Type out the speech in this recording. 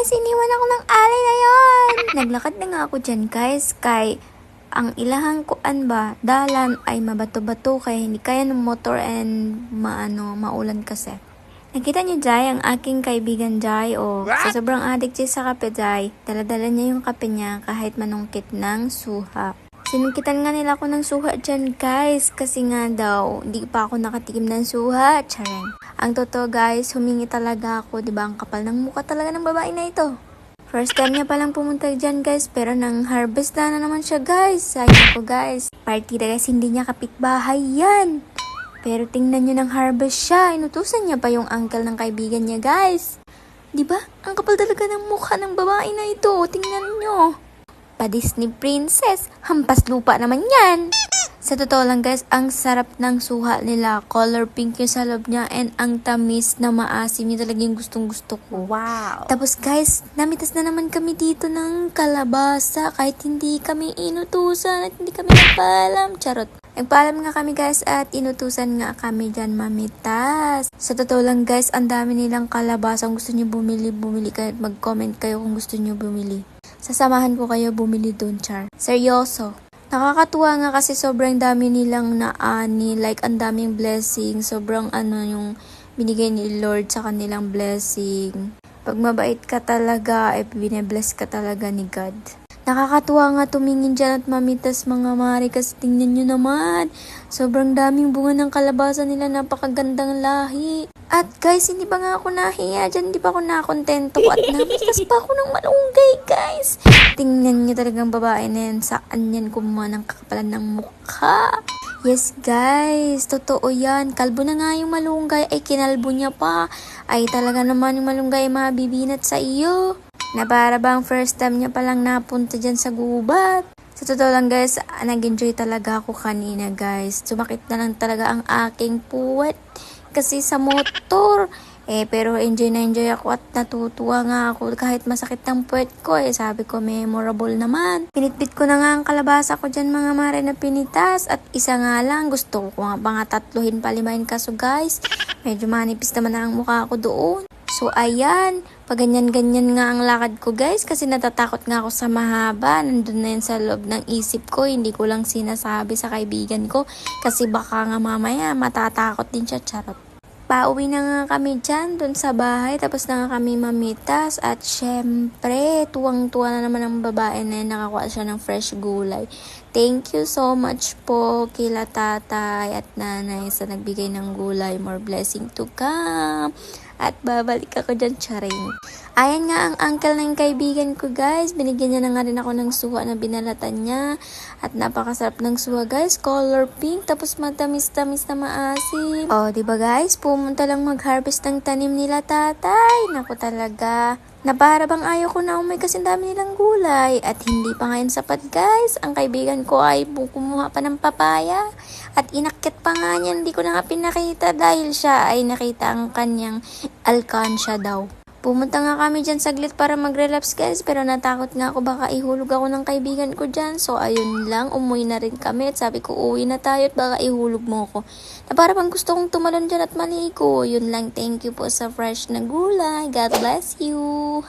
guys, iniwan ako ng alay na yon. Naglakad na nga ako dyan guys, kay ang ilahang kuan ba, dalan ay mabato-bato kaya hindi kaya ng motor and maulan kasi. Nakita niyo Jai, ang aking kaibigan Jai, sa sobrang addict siya sa kape Jai, dala-dala niya yung kape niya kahit manungkit ng suha. Sinungkitan nga nila ako ng suha dyan guys, kasi nga daw, hindi pa ako nakatikim ng suha, chareng. Ang totoo guys, humingi talaga ako, diba ang kapal ng mukha talaga ng babae na ito. First time niya palang pumunta dyan guys, pero nang harvest na naman siya guys. Sayang ko guys, partida guys, hindi niya kapitbahay yan. Pero tingnan nyo ng harvest siya, inutusan niya pa yung uncle ng kaibigan niya guys. Diba? Ang kapal talaga ng mukha ng babae na ito, tingnan nyo. Pa Disney princess, hampas lupa naman yan. Sa totoo lang guys, ang sarap ng suha nila. Color pink yung sa loob niya and ang tamis na maasim. Yung talaga yung gustong gusto ko. Wow! Tapos guys, namitas na naman kami dito ng kalabasa kahit hindi kami inutusan at hindi kami nagpaalam. Charot. Nagpaalam nga kami guys at inutusan nga kami dyan mamitas. Sa totoo lang guys, ang dami nilang kalabasa. Kung gusto nyo bumili kayo at mag-comment kayo kung gusto nyo bumili. Sasamahan ko kayo bumili dun, char. Seryoso. Nakakatuwa nga kasi sobrang dami nilang naani, like ang daming blessing, sobrang yung binigay ni Lord sa kanilang blessing. Pag mabait ka talaga, bine-bless ka talaga ni God. Nakakatuwa nga tumingin dyan at mamitas mga mari kasi tingnan nyo naman. Sobrang daming bunga ng kalabasa nila, napakagandang lahi. At guys, hindi ba nga ako nahiya dyan, hindi pa ako nakontento at namitas pa ako ng malunggay guys. Tingnan nyo talagang babae na yan, saan yan kumuha ng kakapalan ng mukha. Yes guys, totoo yan. Kalbo na nga yung malunggay, ay kinalbo niya pa. Ay talaga naman yung malunggay mabibinat sa iyo. Na para bang first time niya palang napunta dyan sa gubat. Sa totoo lang guys, nag-enjoy talaga ako kanina guys. Sumakit na lang talaga ang aking puwet kasi sa motor. Pero enjoy ako at natutuwa nga ako kahit masakit ang puwet ko. Sabi ko memorable naman. Pinitpit ko na nga ang kalabasa ko dyan mga mare na pinitas. At isa nga lang, gusto ko nga mga tatluhin palimahin kaso guys. Medyo manipis naman na ang mukha ko doon. So, ayan. Pag ganyan-ganyan nga ang lakad ko, guys. Kasi natatakot nga ako sa mahaba. Nandun na yan sa loob ng isip ko. Hindi ko lang sinasabi sa kaibigan ko. Kasi baka nga mamaya matatakot din siya. Charot. Pauwi na nga kami dyan, dun sa bahay. Tapos na nga kami mamitas. At syempre, tuwang-tuwa na naman ang babae na yun. Nakakuha siya ng fresh gulay. Thank you so much po kila tatay at nanay sa nagbigay ng gulay. More blessing to come. At babalik ako dyan, charing. Ayan nga ang uncle ng kaibigan ko, guys. Binigyan niya na nga rin ako ng suha na binalatan niya. At napakasarap ng suha, guys. Color pink, tapos matamis-tamis na maasim. Diba guys? Pumunta lang mag-harvest ng tanim nila, tatay. Naku talaga. Na para bang ayaw ko na umay kasi dami nilang gulay. At hindi pa ngayon sapat guys. Ang kaibigan ko ay kumuha pa ng papaya. At inakyat pa nga niya. Hindi ko na nga pinakita dahil siya ay nakita ang kanyang alkansya daw. Pumunta nga kami dyan saglit para mag-relapse guys. Pero natakot nga ako baka ihulog ako ng kaibigan ko dyan. So ayun lang, umuwi na rin kami. At sabi ko uwi na tayo at baka ihulog mo ko. Na para bang gusto kong tumalon dyan at maligo. Yun lang, thank you po sa fresh na gulay. God bless you.